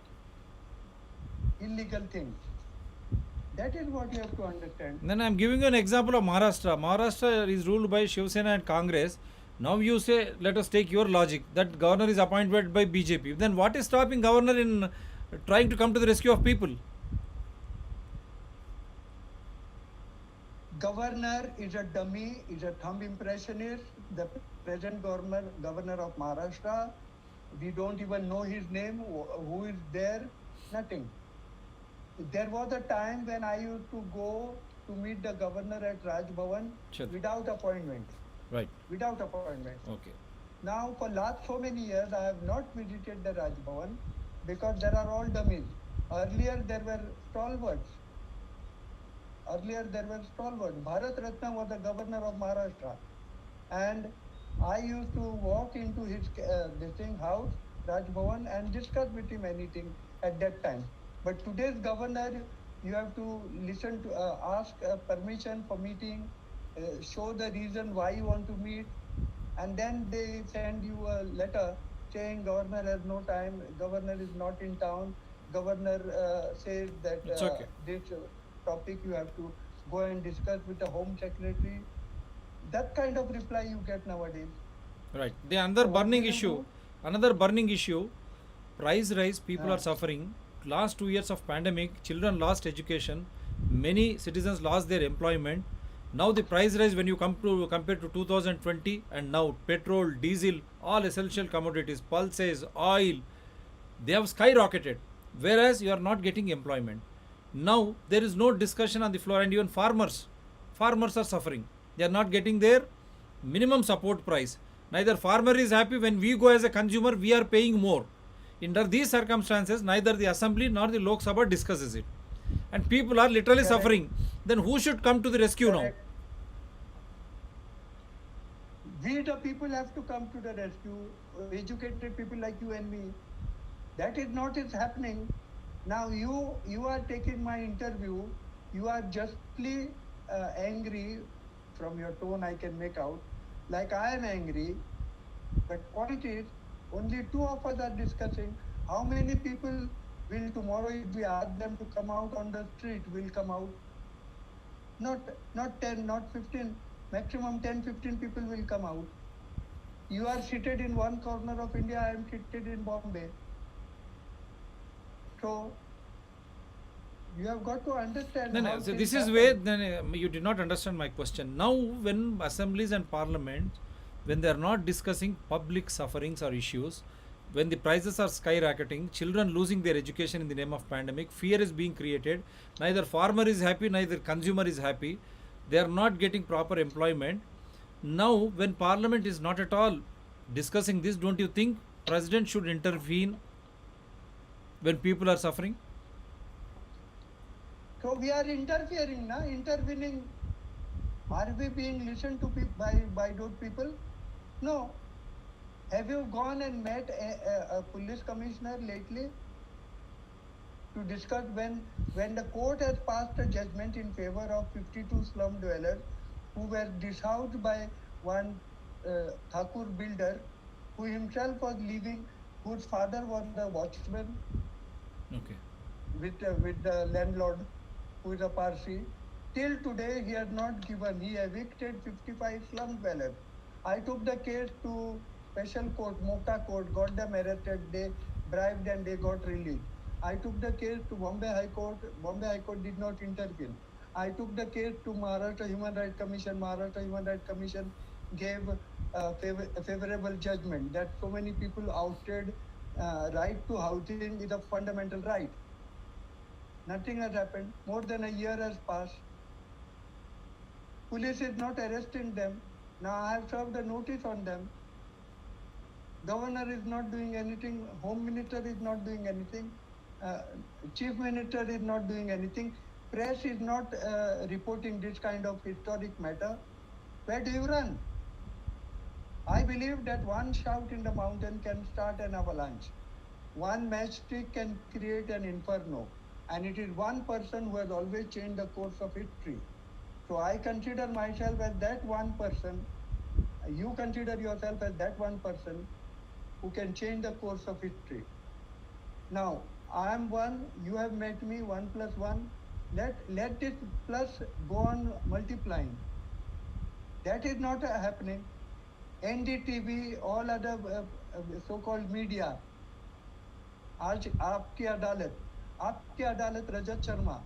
Illegal things. That is what you have to understand. then I'm giving you an example of Maharashtra. Maharashtra is ruled by Shiv Sena and Congress. Now you say, let us take your logic, that governor is appointed by BJP. Then what is stopping governor in trying to come to the rescue of people? Governor is a dummy, is a thumb impressionist. The present governor of Maharashtra, we don't even know his name, who is there, nothing. There was a time when I used to go to meet the governor at Raj Bhavan Sure. without appointment. Right. Without appointment. Okay. Now, for last so many years, I have not visited the Raj Bhavan because there are all dummies. Earlier, there were stalwarts. Bharat Ratna was the governor of Maharashtra. And I used to walk into his house, Raj Bhavan, and discuss with him anything at that time. But today's governor, you have to listen to, ask permission for meeting, show the reason why you want to meet, and then they send you a letter saying governor has no time, governor is not in town, governor says that It's okay. this topic you have to go and discuss with the home secretary. That kind of reply you get nowadays. Right. The another So what burning will you issue, do? another burning issue, price rise, people Yeah. are suffering. Last 2 years of pandemic, children lost education, many citizens lost their employment. Now the price rise, when you compare to 2020 and now, petrol, diesel, all essential commodities, pulses, oil, they have skyrocketed, whereas you are not getting employment. Now there is no discussion on the floor, and even farmers are suffering. They are not getting their minimum support price. Neither farmer is happy. When we go as a consumer, we are paying more. Under these circumstances, neither the Assembly nor the Lok Sabha discusses it. And people are literally Correct. suffering. Then who should come to the rescue now? Correct. We the people have to come to the rescue, educated people like you and me. That is not is happening. Now you are taking my interview, you are justly angry. From your tone I can make out, like I am angry. But point is, only two of us are discussing. How many people will tomorrow, if we ask them to come out on the street, will come out? Not 10, not 15, maximum 10, 15 people will come out. You are seated in one corner of India, I am seated in Bombay. So you have got to understand. No, how no. So things this is happen. where then you did not understand my question. Now, when assemblies and parliaments, when they are not discussing public sufferings or issues, when the prices are skyrocketing, children losing their education in the name of pandemic, fear is being created. Neither farmer is happy, neither consumer is happy. They are not getting proper employment. Now, when parliament is not at all discussing this, don't you think president should intervene when people are suffering? So we are interfering, na? Intervening. Are we being listened to by those people? No. Have you gone and met a police commissioner lately to discuss when the court has passed a judgment in favor of 52 slum dwellers who were dishoused by one Thakur builder who himself was living, whose father was the watchman Okay. with the landlord who is a Parsi. Till today he has not given. He evicted 55 slum dwellers. I took the case to special court, Mocha court, got them arrested, they bribed and they got released. I took the case to Bombay High Court. Bombay High Court did not intervene. I took the case to Maharashtra Human Rights Commission. Maharashtra Human Rights Commission gave a favorable judgment that so many people ousted. Right to housing is a fundamental right. Nothing has happened. More than a year has passed. Police is not arresting them. Now I have served a notice on them. Governor is not doing anything. Home Minister is not doing anything. Chief Minister is not doing anything. Press is not reporting this kind of historic matter. Where do you run? I believe that one shout in the mountain can start an avalanche. One matchstick can create an inferno. And it is one person who has always changed the course of history. So I consider myself as that one person. You consider yourself as that one person who can change the course of history. Now, I am one, you have met me, 1 plus 1. Let this plus go on multiplying. That is not happening. NDTV, all other so-called media, Aapki Adalat, Rajat Sharma,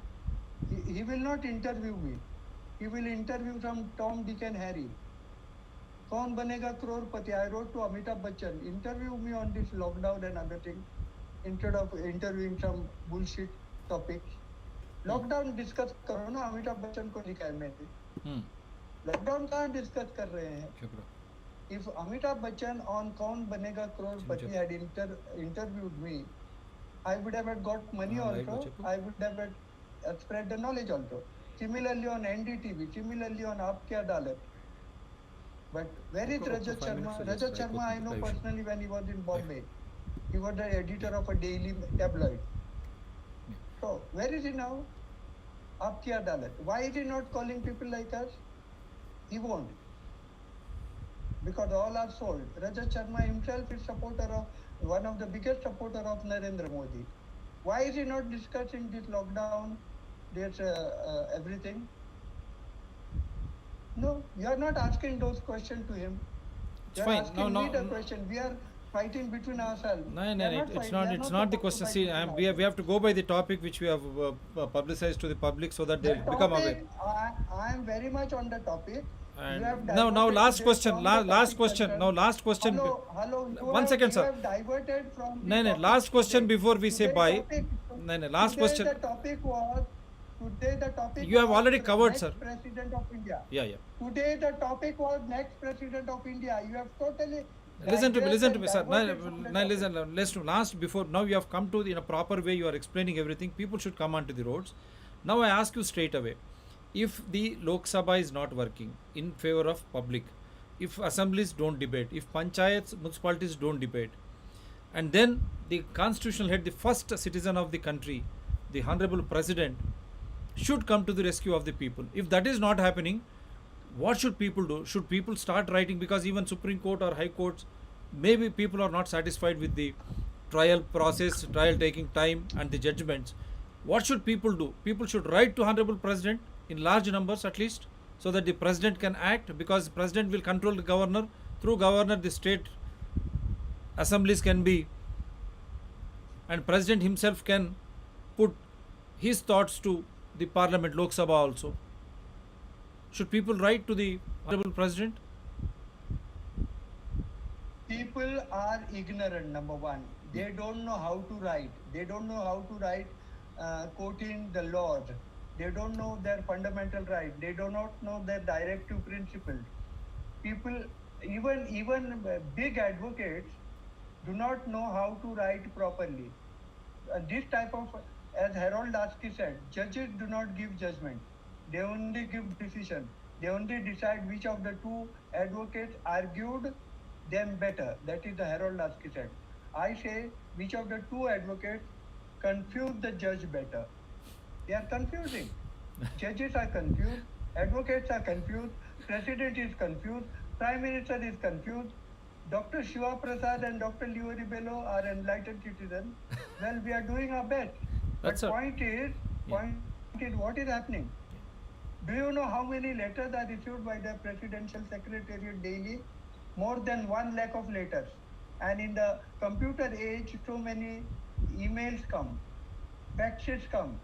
he will not interview me. He will interview some Tom, Dick and Harry. Kaun banega crorepati? I wrote to Amitabh Bachchan, interview me on this lockdown and other things instead of interviewing some bullshit topics. Lockdown discuss करो ना, अमिताभ बच्चन को लिखा है मैंने. Lockdown कहाँ discuss कर रहे हैं? If Amitabh Bachchan on Kaun Banega Crorepati had interviewed me, I would have got money also. I would have spread the knowledge also. Similarly on NDTV, similarly on Aapki Adalat. But where is Rajat Sharma? Rajat Sharma I know personally when he was in Bombay. He was the editor of a daily tabloid. So where is he now? Aapki Adalat. Why is he not calling people like us? He won't. Because all are sold. Rajat Sharma himself is supporter of, one of the biggest supporter of Narendra Modi. Why is he not discussing this lockdown, this everything? No, you are not asking those questions to him. You are Fine. asking me the question. We are fighting between ourselves. No, We no, are no, not it's fighting. not. We are It's not not the supposed to question. fight See, between we have to go by the topic which we have publicized to the public so that they The become aware. topic, I am very much on the topic. You And have now, diverted last today question. from the Last topic question. concerned. Now, last question. Hello. One second, You sir. have diverted from the No, no. topic Last question today. before we say Today's bye. topic- No, no. Last today question. The topic was. Today the topic. You have was already covered, next sir. President of India. Yeah, yeah. Today the topic was next President of India. You have totally Listen to me, Diverse sir. Now, diverted from the now topic. listen. Let's do last before now. You have come to in a proper way. You are explaining everything. People should come onto the roads. Now I ask you straight away: if the Lok Sabha is not working in favor of public, if assemblies don't debate, if panchayats, municipalities don't debate, and then the constitutional head, the first citizen of the country, the honorable president, should come to the rescue of the people. If that is not happening, what should people do? Should people start writing? Because even Supreme Court or High Courts, maybe people are not satisfied with the trial process, trial taking time, and the judgments. What should people do? People should write to Honorable President in large numbers at least, so that the President can act, because President will control the Governor. Through Governor, the state assemblies can be, and President himself can put his thoughts to the Parliament, Lok Sabha also. Should people write to the Honorable President? People are ignorant, number one. They don't know how to write. They don't know how to write quoting the laws. They don't know their fundamental right. They do not know their directive principles. People, even big advocates, do not know how to write properly. This type of, as Harold Lasky said, judges do not give judgment. They only give decision. They only decide which of the two advocates argued them better. That is the Harold Lasky said. I say which of the two advocates confused the judge better. They are confusing. Judges are confused. Advocates are confused. President is confused. Prime Minister is confused. Dr. Shiva Prasad and Dr. Leo Rebello are enlightened citizens. Well, we are doing our best. That's But a- point is, what is happening? Do you know how many letters are issued by the Presidential Secretariat daily? More than 1 lakh of letters. And in the computer age, so many emails come, faxes come.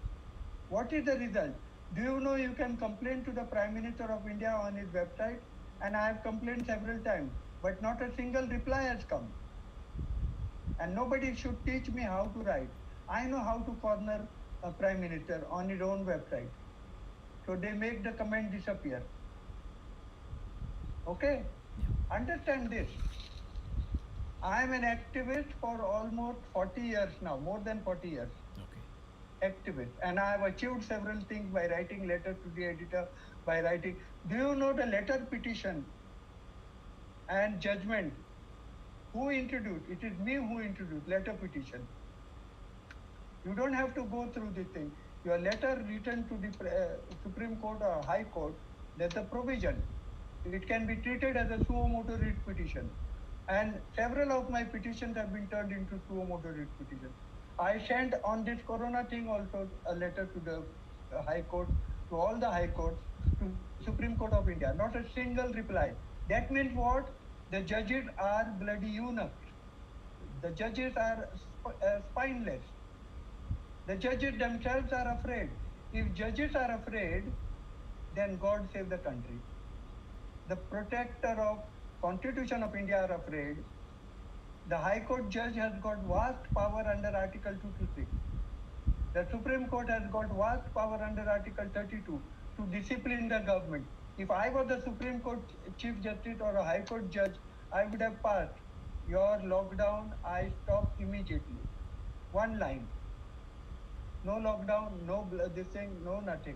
What is the result? Do you know you can complain to the Prime Minister of India on his website? And I have complained several times, but not a single reply has come. And nobody should teach me how to write. I know how to corner a Prime Minister on his own website. So they make the comment disappear. Okay? Understand this. I am an activist for almost 40 years now, more than 40 years. Okay. Activist. And I have achieved several things by writing letters to the editor, by writing. Do you know the letter petition and judgment? Who introduced? It is me who introduced letter petition. You don't have to go through this thing. Your letter written to the Supreme Court or High Court, there's a provision. It can be treated as a suo motu writ petition. And several of my petitions have been turned into suo motu writ petitions. I sent on this corona thing also a letter to the High Court, to all the High Courts, to Supreme Court of India. Not a single reply. That means what? The judges are bloody eunuchs. The judges are spineless. The judges themselves are afraid. If judges are afraid, then God save the country. The protector of Constitution of India are afraid. The High Court judge has got vast power under Article 226. The Supreme Court has got vast power under Article 32 to discipline the government. If I was the Supreme Court Chief Justice or a High Court judge, I would have passed your lockdown, I stop immediately. One line. No lockdown, no this thing, no nothing.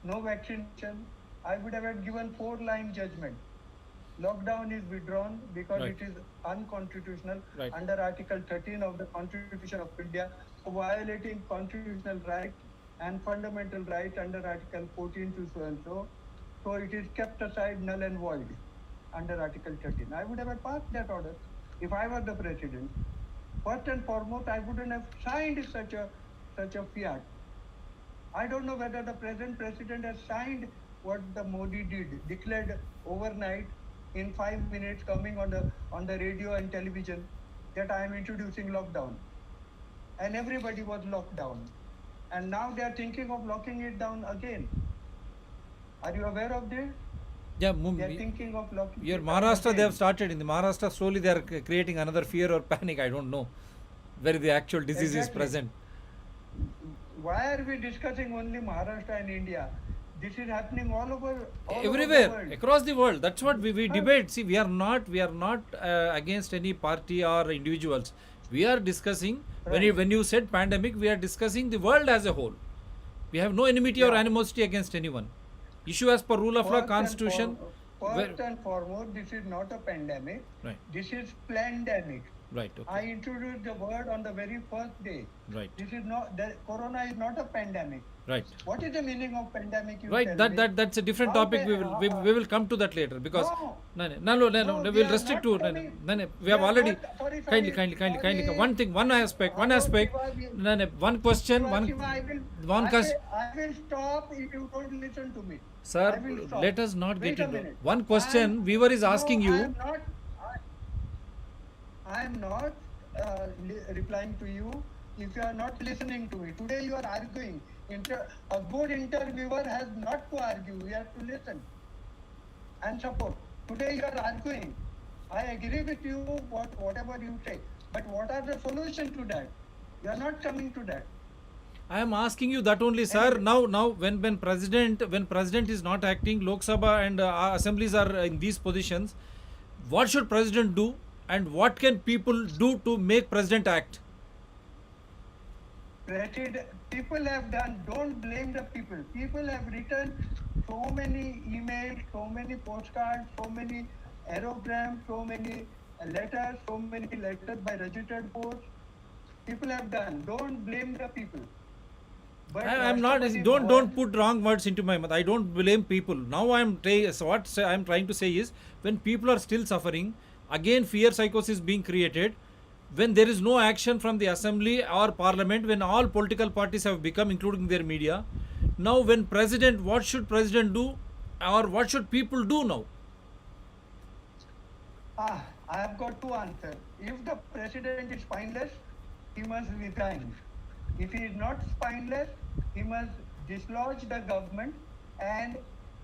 No vaccination. I would have had given 4-line judgment. Lockdown is withdrawn because Right. it is unconstitutional Right. under Article 13 of the Constitution of India, violating constitutional rights and fundamental rights under Article 14 to so and so. So it is kept aside null and void under Article 13. I would have passed that order if I were the president. First and foremost, I wouldn't have signed such a fiat. I don't know whether the present president has signed what the Modi did, declared overnight in 5 minutes, coming on the radio and television that I am introducing lockdown, and everybody was locked down, and now they are thinking of locking it down again. Are you aware of this? Yeah, They are thinking of locking your it down Maharashtra, they again. have started. In the Maharashtra, slowly they are creating another fear or panic. I don't know where the actual disease is Exactly. present. Why are we discussing only Maharashtra and India? This is happening all over the Everywhere, world. across the world. That's what we Huh. debate. See, we are not against any party or individuals. We are discussing, Right. when you said pandemic, we are discussing the world as a whole. We have no enmity or Yeah. animosity against anyone. Issue as per rule of law, constitution. First and foremost, this is not a pandemic. Right. This is pandemic. Right. I Okay. introduced the word on the very first day. Right. This is not, the corona is not a pandemic. Right. What is the meaning of pandemic? You Right. tell me? That's a different How topic. can- We will come to that later, because No. no, No, we we will are restrict not to coming. we have We are already not- sorry, kindly sorry. one thing, one aspect Hello, Shiva, one question, Shiva, I will, one I will stop if you don't listen to me. sir, I will stop. let us not Wait get a into minute. one question. Viewer is asking No, you. I am not replying to you if you are not listening to me. Today you are arguing. A good interviewer has not to argue. He has to listen and support. Today you are arguing. I agree with you whatever you say. But what are the solution to that? You are not coming to that. I am asking you that only, sir. Anyway. Now, when president is not acting, Lok Sabha and assemblies are in these positions, what should president do, and what can people do to make president act? People have done, don't blame the people. People have written so many emails, so many postcards, so many aerograms, so many letters by registered post. People have done. Don't blame the people. But I am not. Don't put wrong words into my mouth. I don't blame people. Now I am I am trying to say is, when people are still suffering, again fear psychosis being created. When there is no action from the assembly or parliament, when all political parties have become, including their media, now when president, what should president do, or what should people do now? I have got two answers. If the president is spineless, he must resign. If he is not spineless, he must dislodge the government, and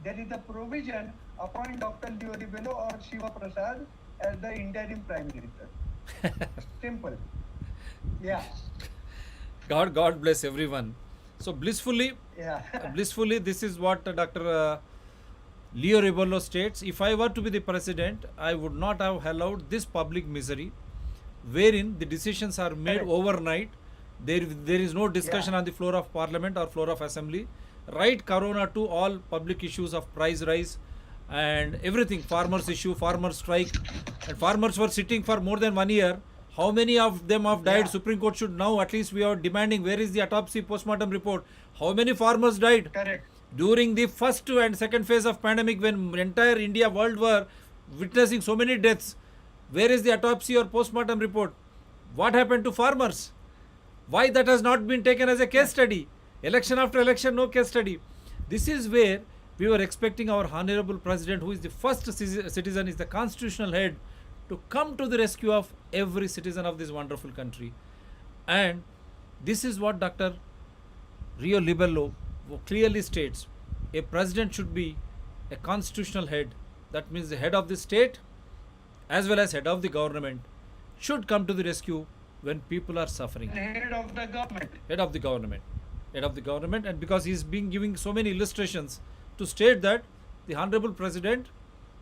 there is a provision, appoint Dr. Rebello or Shiva Prasad as the interim prime minister. Simple. Yeah. God bless everyone. So blissfully, Yeah. this is what Dr. Leo Rebello states. If I were to be the president, I would not have allowed this public misery, wherein the decisions are made Correct. overnight. There is no discussion Yeah. on the floor of parliament or floor of assembly. Right corona to all public issues of price rise and everything, farmers issue, farmers strike, and farmers were sitting for more than 1 year. How many of them have died? Yeah. Supreme Court should now, at least we are demanding, where is the autopsy postmortem report? How many farmers died? Correct. During the first and second phase of pandemic, when entire India world were witnessing so many deaths, where is the autopsy or postmortem report? What happened to farmers? Why that has not been taken as a case study? Election after election, no case study. This is where we were expecting our honorable president, who is the first citizen, is the constitutional head, to come to the rescue of every citizen of this wonderful country. And this is what Dr. Rio Libello clearly states. A president should be a constitutional head. That means the head of the state as well as head of the government should come to the rescue when people are suffering. Head of the government. Head of the government, and because he's been giving so many illustrations to state that the honorable president,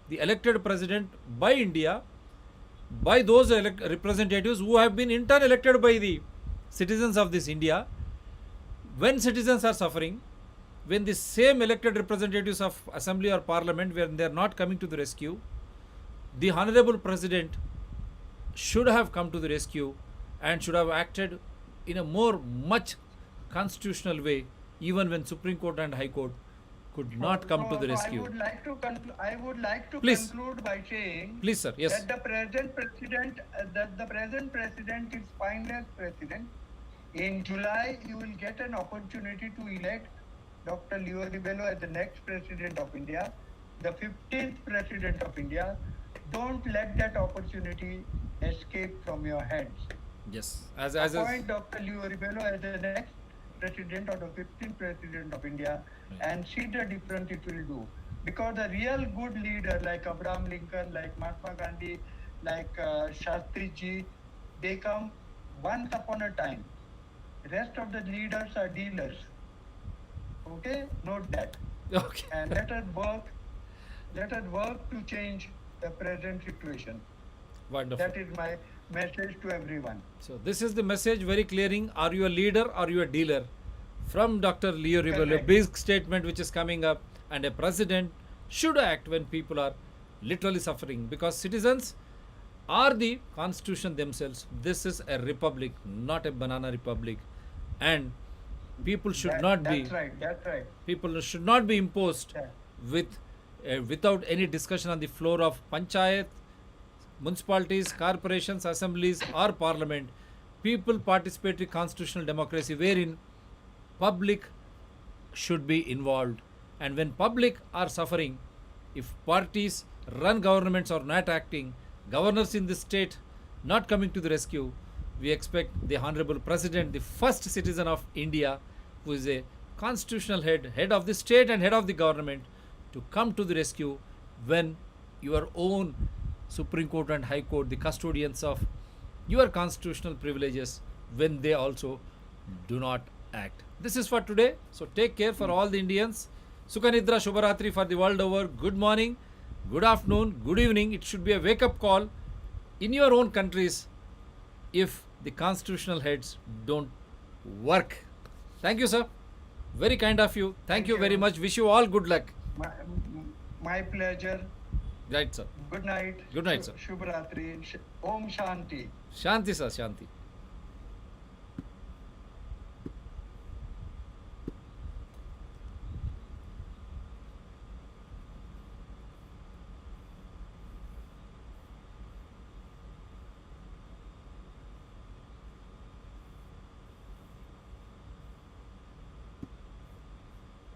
the elected president by India, by those representatives who have been in turn elected by the citizens of this India, when citizens are suffering, when the same elected representatives of assembly or parliament, when they are not coming to the rescue, the honorable president should have come to the rescue and should have acted in a much constitutional way, even when Supreme Court and High Court could not come to the rescue. I would like to Please. conclude by saying, Please, sir. Yes. that the present president is spineless president. In July, you will get an opportunity to elect Dr. Leo Rebello as the next president of India, the 15th president of India. Don't let that opportunity escape from your hands. Yes. Appoint Dr. Leo Rebello as the next president or the 15th president of India, and see the difference it will do. Because a real good leader like Abraham Lincoln, like Mahatma Gandhi, like Shastri Ji, they come once upon a time. Rest of the leaders are dealers. Okay? Note that. Okay. and let us work to change the present situation. Wonderful. That is my message to everyone. So this is the message very clearing. Are you a leader? Are you a dealer? From Dr. Leo Rebello, a Correct. big statement which is coming up, and a president should act when people are literally suffering, because citizens are the constitution themselves. This is a republic, not a banana republic, and people should not be That's right. That's right. people should not be imposed Yeah. with without any discussion on the floor of panchayat, municipalities, corporations, assemblies, or parliament. People participatory constitutional democracy wherein public should be involved, and when public are suffering, if parties run governments are not acting, governors in the state not coming to the rescue, we expect the honorable president, the first citizen of India, who is a constitutional head of the state and head of the government, to come to the rescue when your own Supreme Court and High Court, the custodians of your constitutional privileges, when they also do not act. This is for today. So take care for all the Indians. Sukhanidra Shubharatri for the world over. Good morning, good afternoon, good evening. It should be a wake up call in your own countries if the constitutional heads don't work. Thank you, sir. Very kind of you. Thank Thank you very you. much. Wish you all good luck. My, my pleasure. Right, sir. Good night. Good night, sir. Shubh Ratri. Om Shanti. Shanti, sir. Shanti.